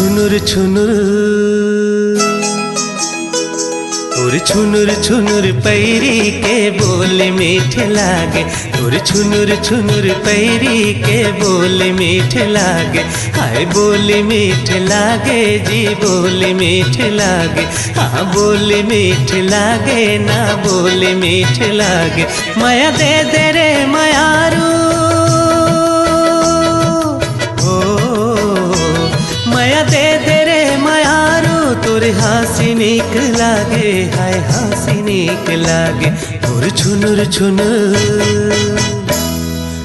छुनुर छुनुर तोर छुनुर छुनुर पैरी के बोल मीठ लागे। तोर छुनुर छुनुर पैरी के बोल मीठ लागे। हाय बोल मीठ लागे जी बोल मीठ लागे। हाँ बोल मीठ लागे ना बोल मीठ लागे। माया दे दे रे मायारू माया दे दे रे मायारू। तोर हंसी नीक लागे हाय हंसी नीक लागे। तोर छुनुर छुनुर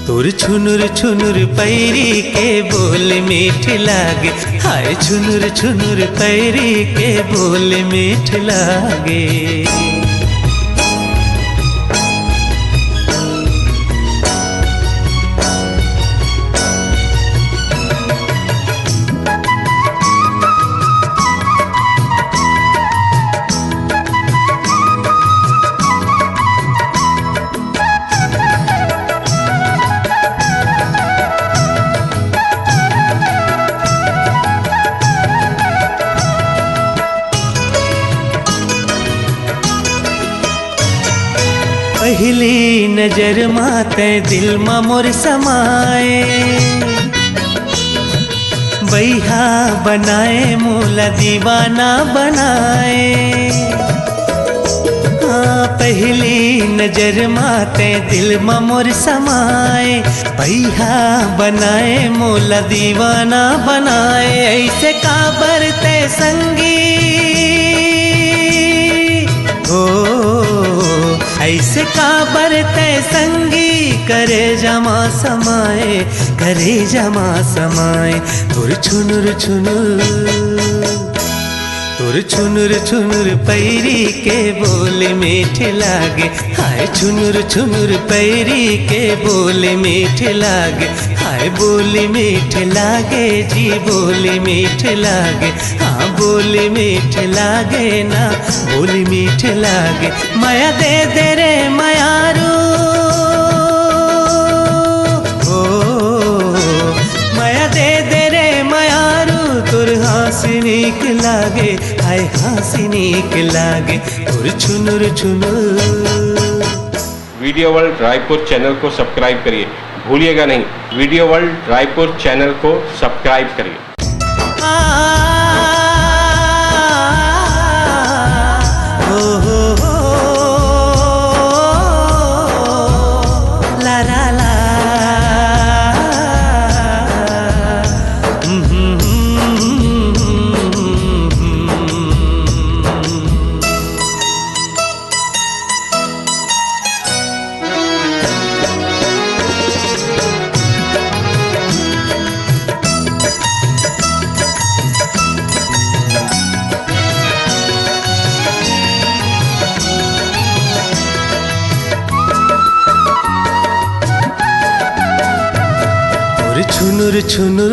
तोर छुनुर छुनुर पैरी के बोल मीठ लागे। हाय छुनुर छुनुर पैरी के बोल मीठ लागे। पहली नजर माते दिल मा मोर समाए। बैहा बनाए मूला दीवाना बनाए। हाँ पहली नजर माते दिल मा मोर समाए। बैहा बनाए मूला दीवाना बनाए। ऐसे काबर ते संगी हो ऐसे काबर ते संगी करे जमा समाए करे जमा समाए। तोर छुनुर छुनुर तोर छुनुर छुनुर पैरी के बोल मीठ लागे। हाय छुनुर छुनुर पैरी के बोल मीठ लागे। हाय बोल मीठ लागे जी बोल मीठ लागे। हाँ बोल मीठ लागे ना बोल मीठ लागे। माया दे दे रे मायारू माया दे दे रे मायारू। तोर हंसी नीक लागे हाय हंसी नीक लागे। तोर छुनुर छुनुर। वीडियो वर्ल्ड रायपुर चैनल को सब्सक्राइब करिए, भूलिएगा नहीं। वीडियो वर्ल्ड रायपुर चैनल को सब्सक्राइब करिए। ला ला ला छुनुर छुनुर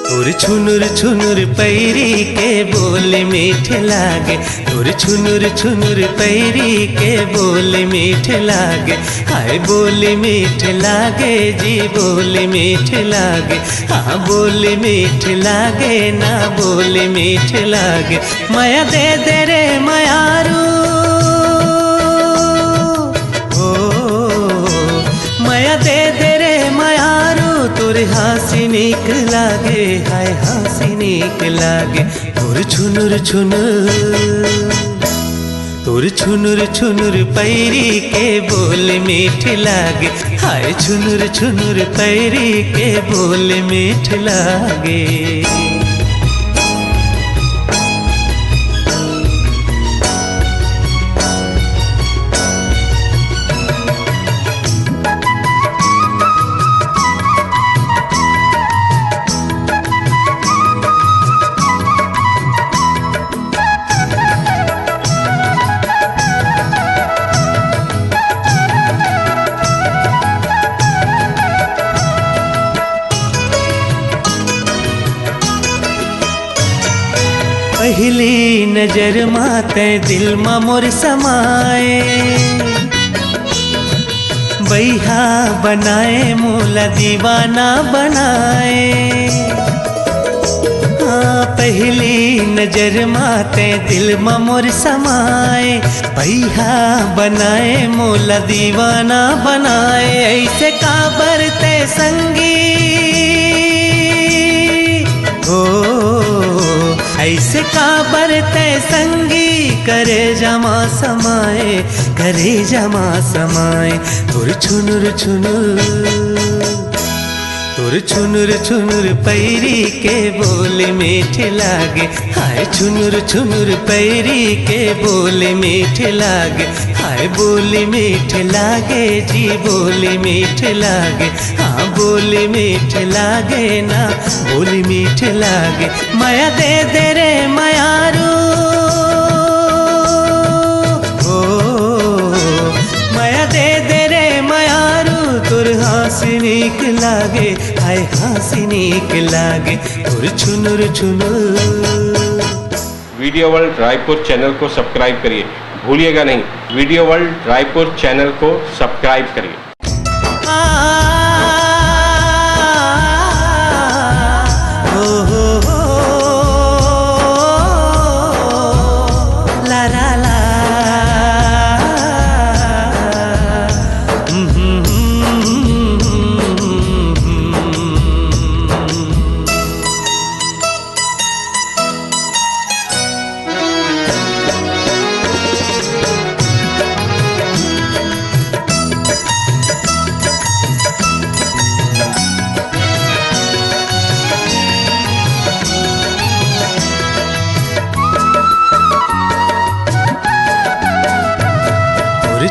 तोर छुनुर छुनुर पैरी के बोल मीठ लागे। तोर छुनुर छुनुर पैरी के बोल मीठ लागे। हाय बोल मीठ लागे जी बोल मीठ लागे। हाँ बोल मीठ लागे ना बोल मीठ लागे। माया दे दे रे मायारू माया दे दे रे मायारू। तोर हंसी नीक लागे हाय हंसी नीक लागे। तोर छुनुर छुनुर तोर छुनुर छुनुर पैरी के बोल मीठ लागे। हाय छुनुर छुनुर पैरी के बोल मीठ लागे। पहली नजर माते दिल मा मोर समाए। बैहा बनाए मोला दीवाना बनाए। हाँ, पहली नजर माते दिल में मोर समाए। बैहा बनाए मोला दीवाना बनाए। ऐसे काबर ते संगी हो, ऐसे काबर ते संगी करे जमा समाए, करे जमा समाए। तोर छुनुर छुनुर, तोर छुनुर छुनुर पैरी के बोले मीठे लागे। हाय छुनुर छुनुर पैरी के बोले मीठे लागे। हाय बोले मीठे लागे जी, बोले मीठे लागे। हाँ बोले मीठे लागे ना, बोले मीठे लागे। माया दे दे रे मायारू, माया दे दे रे मायारू। तोर हंसी नीक लागे, हाय हंसी नीक लागे। तोर छुनुर छुनुर। वीडियो वर्ल्ड रायपुर चैनल को सब्सक्राइब करिए, भूलिएगा नहीं, वीडियो वर्ल्ड रायपुर चैनल को सब्सक्राइब करिए। ला ला ला,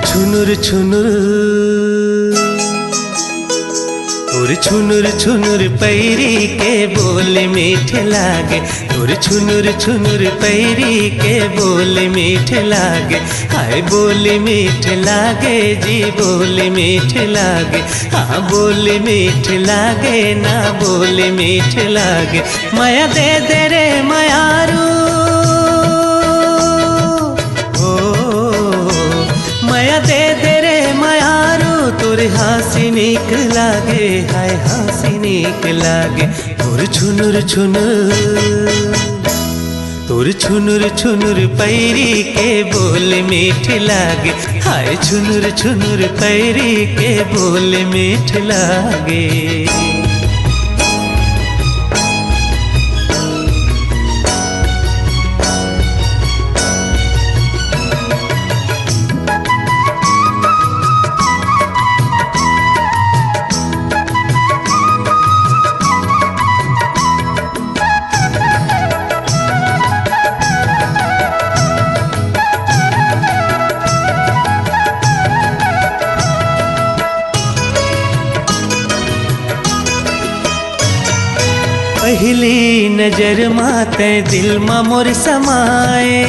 छुनुर छुनुर, तोर छुनुर छुनुर पैरी के बोले मीठे लागे। तोर छुनुर छुनुर पैरी के बोले मीठे लागे। हाय बोले मीठे लागे जी, बोले मीठे लागे। हाँ बोले मीठे लागे ना, बोले मीठे लागे। माया दे दे रे मायारू, माया दे दे रे मायारू। तोर हंसी नीक लागे, हाय हंसी नीक लागे। तोर छुनुर छुनुर, तोर छुनुर छुनुर पैरी के बोले मीठे लागे। हाय छुनुर छुनुर पैरी के बोले मीठे लागे। पहली नजर माते दिल में मोर समाए।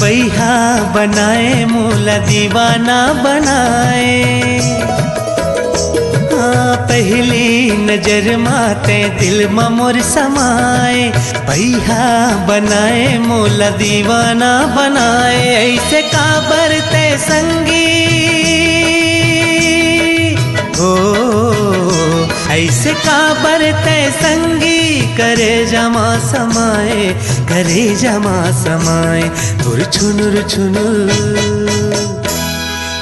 बैहा बनाए मोला दीवाना बनाए। हाँ, पहली नजर माते दिल में मोर समाए। बैहा बनाए मोला दीवाना बनाए। ऐसे काबर ते संगी हो, ऐसे काबर ते संगी करे जमा समाए, करे जमा समाए। तोर छुनुर छुनुर,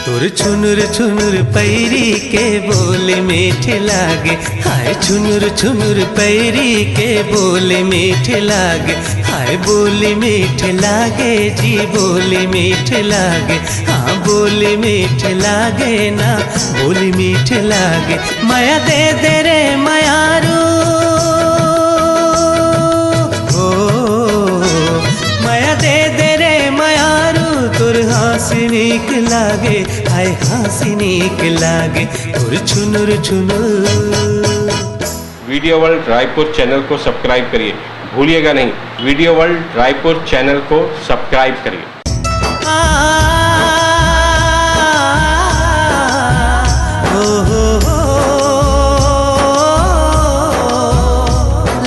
तोर छुनुर छुनुर पैरी के बोले मीठे लागे। हाय छुनुर छुनुर पैरी के बोले मीठे लागे। हाय बोले मीठे लागे जी, बोले मीठे लागे। हाँ बोले मीठे लागे ना, बोले मीठे लागे। माया दे दे रे मायारू, माया दे दे रे मायारू। तोर हंसी नीक लागे, हाय हंसी नीक लागे। तोर छुनुर छुनुर। वीडियो वर्ल्ड रायपुर चैनल को सब्सक्राइब करिए, भूलिएगा नहीं, वीडियो वर्ल्ड रायपुर चैनल को सब्सक्राइब करिए।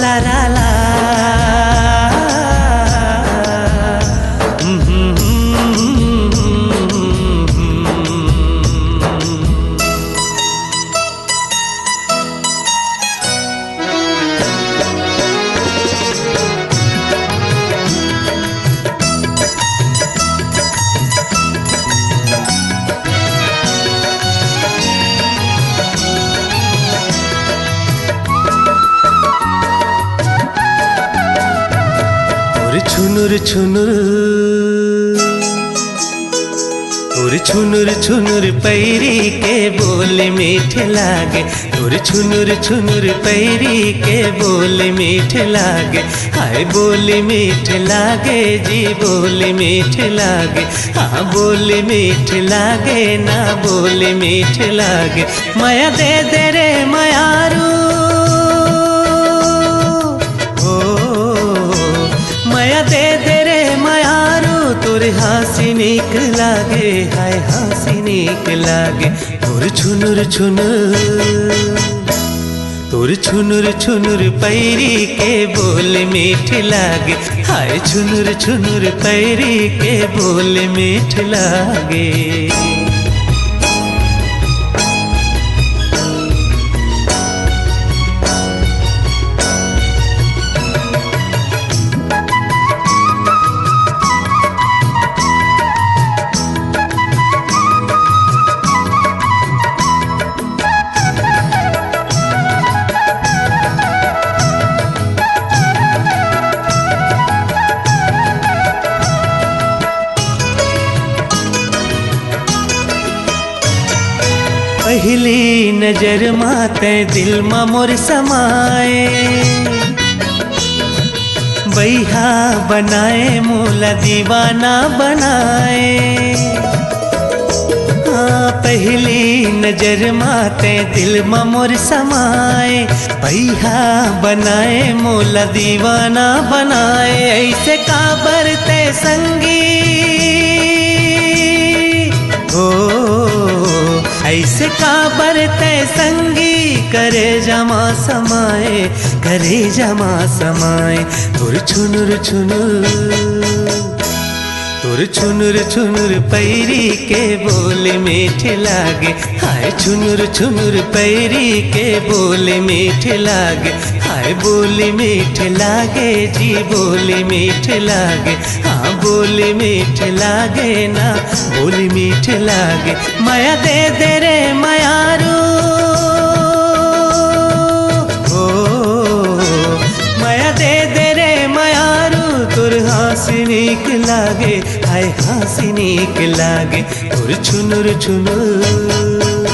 ला ला ला, छुनुर छुनुर तोर छुनुर छुनुर पैरी के बोले मीठे लागे, तोर छुनुर छुनुर पैरी के बोले मीठे लागे। हाय बोले मीठे लागे जी बोले मीठे लागे, हाँ बोले मीठे लागे ना बोले मीठे लागे। माया दे दे रे मायारू माया दे दे रे मायारू, तोर हंसी नीक लागे, हाय हंसी नीक लागे। तोर छुनुर छुनुर तोर छुनुर छुनुर पैरी के बोले मीठे लागे, हाय छुनुर छुनुर पैरी के बोले मीठे लागे। पहली नजर माते दिल मा मोर समाए, बैहा बनाए मोला दीवाना बनाए। हाँ पहली नजर माते दिल मा मोर समाए, बैहा बनाए मोला दीवाना बनाए। ऐसे काबर ते संगी ऐसे काबर ते संगी, करे जमा समाए करे जमा समाए। तोर छुनुर छुनुर तोर छुनुर छुनुर पैरी के बोले मीठे लागे, हाय छुनुर छुनुर पैरी के बोले मीठे लागे। हाय बोले मीठे लागे जी बोले मीठे लागे, हाँ बोले मीठे लागे ना बोले मीठे लागे। माया दे दे रे मायारू माया दे दे रे मायारू, तोर हंसी नीक लागे, हाय हंसी नीक लागे। तोर छुनुर छुनुर।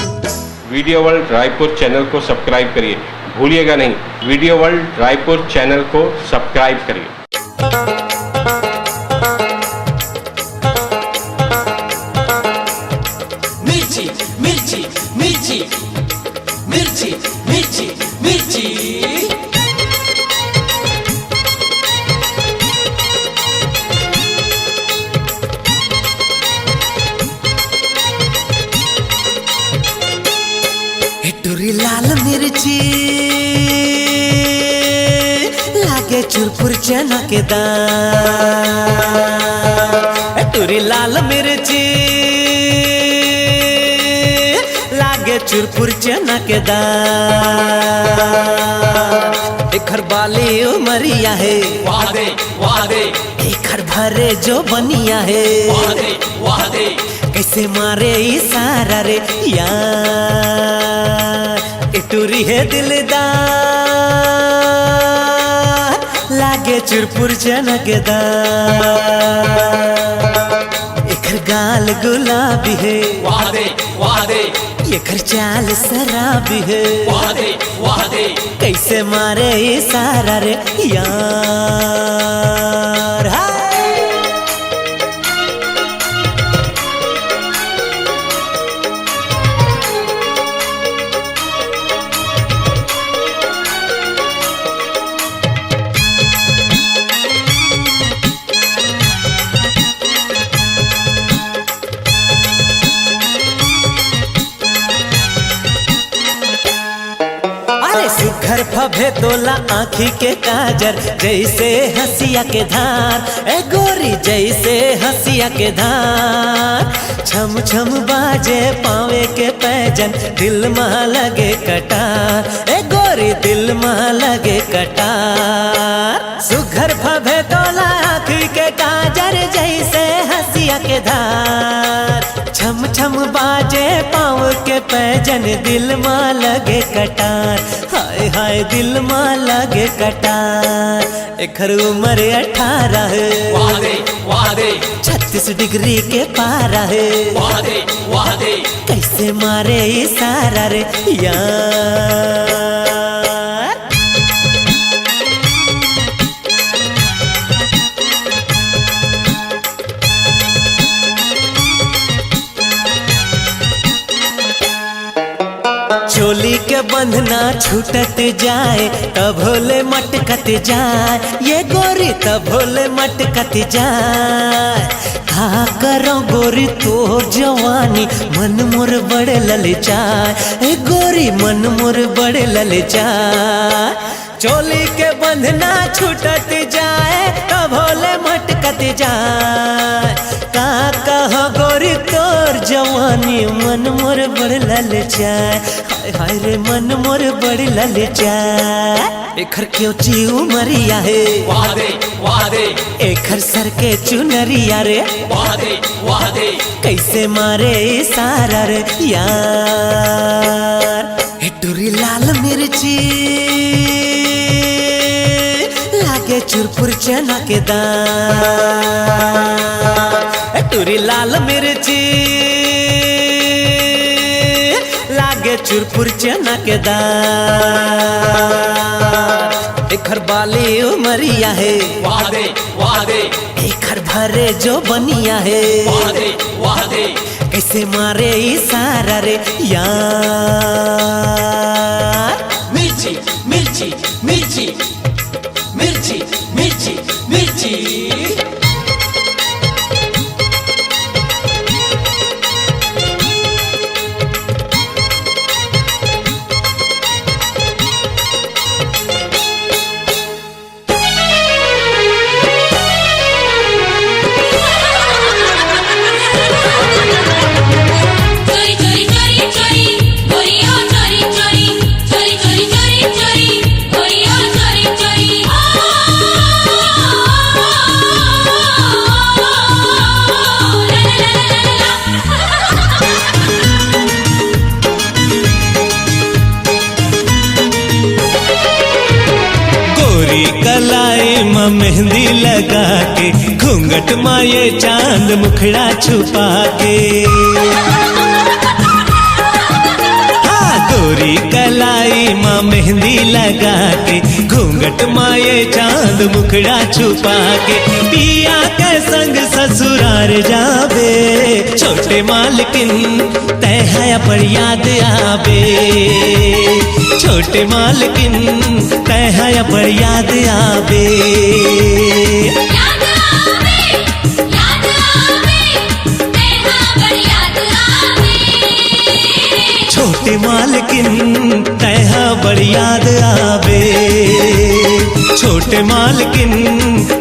वीडियो वर्ल्ड रायपुर चैनल को सब्सक्राइब करिए, भूलिएगा नहीं वीडियो वर्ल्ड रायपुर चैनल को सब्सक्राइब करिए। मिर्ची मिर्ची मिर्ची मिर्ची मिर्ची मिर्ची। टुरी लाल मिर्ची लागे चुरपुर चना के दाल। टुरी लाल मिर्ची लागे चुरपुर चना के दाल। एखर बाली उमरिया है वादे वादे एखर भरे जो बनिया है वादे वादे। कैसे मारे इशारा रे यार, टुरी है दिलदार लागे चुरपुर चनकदार। एखर गाल गुलाबी है वादे वादे एखर चाल शराबी है वादे वादे। कैसे मारे इशारा रे यार। हाय घर फभे तोला आँखी के काजर, जैसे हंसिया के धार। ए गोरी जैसे हंसिया के धार। छम छम बाजे पावे के पैजन, दिल में लगे कटार। ए गोरी दिल में लगे कटार। सुघर फभे तोला आँखी के काजर, जैसे हंसिया के धार। छम छम बाजे पाँव के पैजन, दिल माँ लगे कटार, हाय हाय दिल माँ लगे कटार। एकर उम्र 18 वाह दे वाह दे 36 डिग्री के पारा है, वाह दे वाह दे कैसे मारे इशारा रे यार। चोली के बंधना छूटत जाए तब भोले मटकत जाए, ये गोरी तब भोले मटकत जाए। हाँ करो गोरी तोर जवानी, मन मोर बड़े ललचाए, ए गोरी मन मोर बड़े ललचाए। चोली के बंधना छूटत जाए तब भोले मटकत जाए। का कहा गोरी तोर जवानी, मन मोर बड़ ललचाए, हाय हाय रे मन मोर बड़ ललचाए। एकर क्यों ची उमरिया है, वाह दे वाह दे एकर सर के चुनरिया रे, वाह दे वाह दे कैसे मारे इशारा रे यार। हिटूरी लाल मिर्ची लागे चुरपुर चना के दाल, टूरी लाल मिर्ची लागे चुरपुर चना के दाल। एकर बाली उमरिया है, वाह दे वाह दे एकर भरे जो बनिया है, वाह दे वाह दे कैसे मारे इशारा रे यार। मिर्ची मिर्ची मिर्ची मिर्ची मिर्ची मिर्ची मेहंदी लगा के, घूंघट माये चांद मुखड़ा छुपा के। हाँ गोरी कलाई माँ मेहंदी लगा के, घूंघट माये चांद मुखड़ा छुपा के। पिया के संग ससुरार जाबे, छोटे मालकिन तय है पर याद आबे। छोटे मालकिन तय है पर याद आबे। छोटे मालकिन तय है पर याद आबे। छोटे मालकिन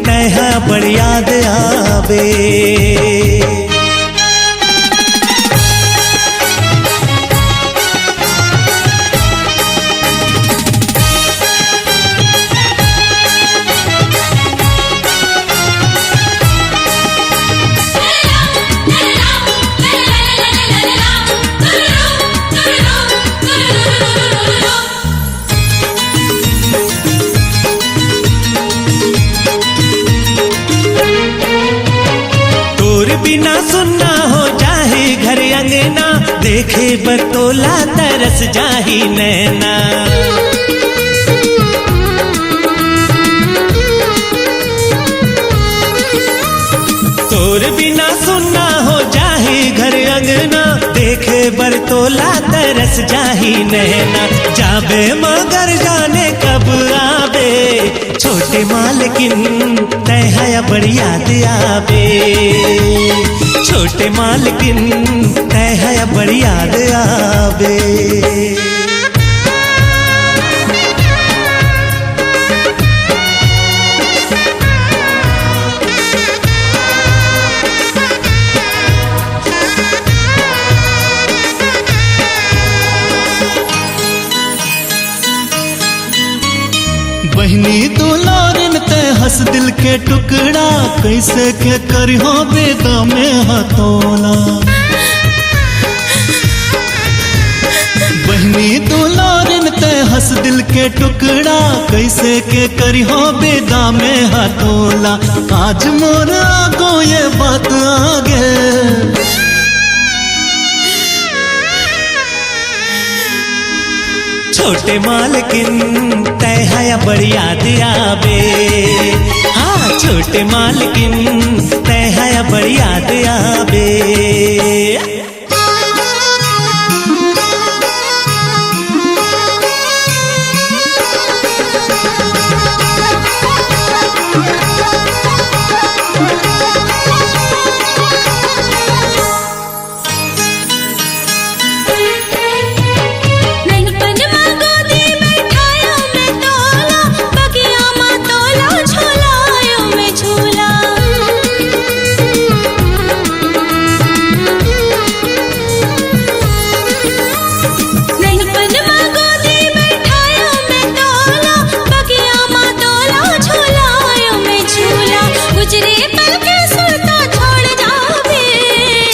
तय है पर याद आबे। बिना सुनना हो जाहे घर अंगना, देखे बतोला तरस जाही नैना। तोर बिना सुनना हो जाहे घर अंगना, देखे बरतोला तरस जाही नैना। जाबे मगर जाने कब आबे, छोटे मालकिन तय है बड़ याद आबे। छोटे मालकिन तय है बड़ याद आबे। बहनी दुलारिन ते हंस दिल के टुकड़ा, कैसे के करियो बेदा में हथोला। कैसे के करी हो बेदा में हटोला, आज मोरा को ये बात आगे। छोटे मालकिन तय है बड़ी याद आवे, हाँ छोटे मालकिन तय है बड़ी याद आवे।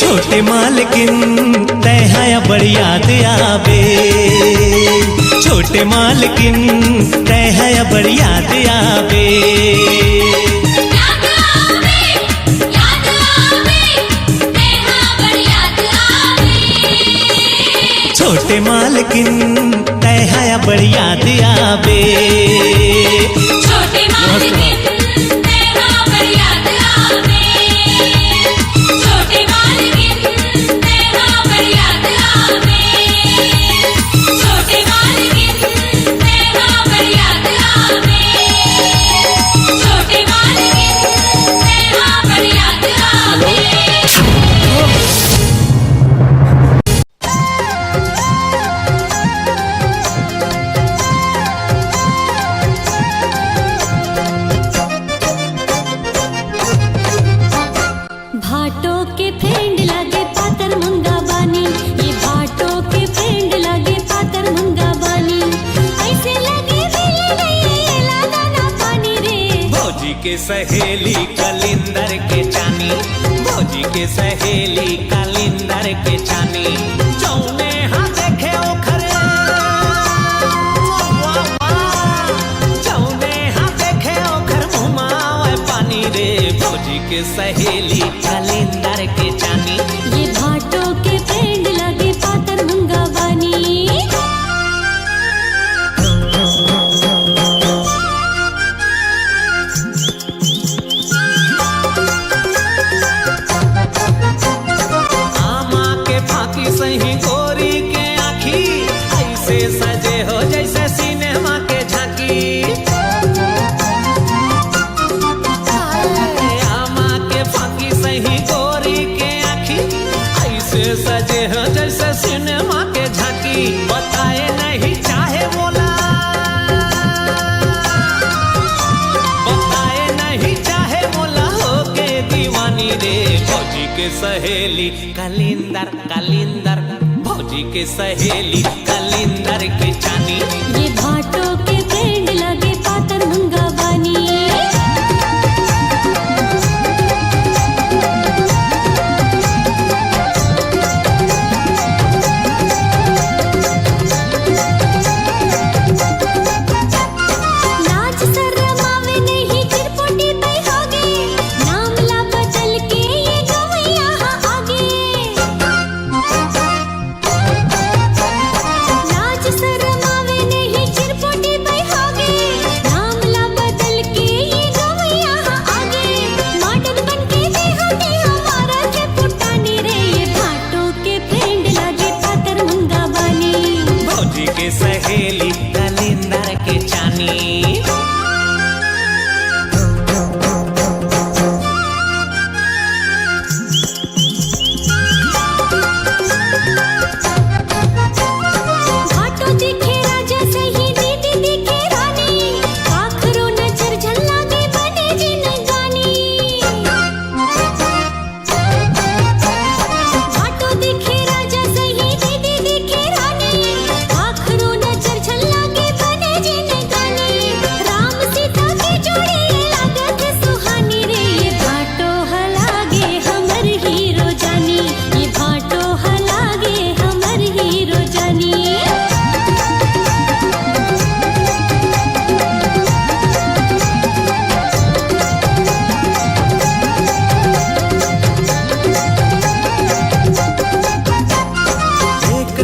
छोटे मालकिन तय है बड़ी याद आवे, छोटे मालकिन तय है बड़ी याद आवे। छोटे मालकिन तय है बड़ी याद आवे। छोटे मालकिन के सहेली कलिंदर के चानी, भौजी के सहेली कलिंदर के चानी। जौने हाँ देखे ओखरे, जौने हाँ देखे ओखर मुमावे पानी रे। भौजी के सहेली कलिंदर के चानी। ये भाटो के फ्रेंड लगे पातर मुंगा बानी। सही गोरी के आँखी ऐसे सजे हो जैसे सिनेमा के झांकी। आमा के फांकी सही गोरी के आँखी ऐसे सजे हो जैसे सिनेमा के झांकी। बताए नहीं चाहे बोला, बताए नहीं चाहे बोला हो के दीवानी रे। भौजी के सहेली कलिंदर कलिंदर, भौजी के सहेली कलिंदर के चानी। ये भाटो के फ्रेंड लगे पातर मुंगा बानी। लाज शर्मावे नहीं चिरपोटी पे होगे, नाम ला बदल के ये गवैया आगे। लाज शर्मावे नहीं चिरपोटी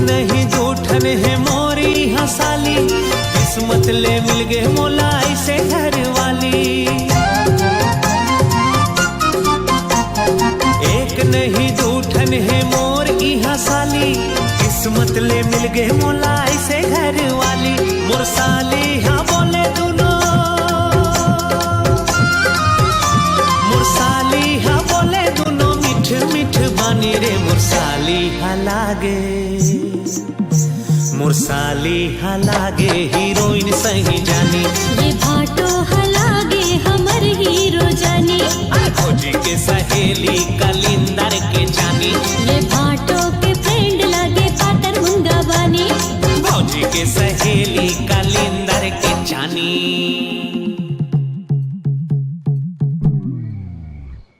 नहीं दूठन है मोरी हंसाली, किस्मत ले मिल गए मोला ऐसे घर वाली। एक नहीं दूठन है मोर की हंसाली, किस्मत ले मिल गए मोला ऐसे घर वाली। मुरसाली हाँ बोले दोनों, मुरसाली हाँ बोले दोनों, मिठ मिठ बानी रे मुरसाली हाँ लागे, मुरसाली हाँ लागे हीरोइन सही जानी। ये भाटो हलागे हमर हीरो जानी, फौजी के सहेली कलिंदर के जानी। ये भाटो के फ्रेंड लागे पातर मुंगा बानी, फौजी के सहेली कलिंदर के जानी।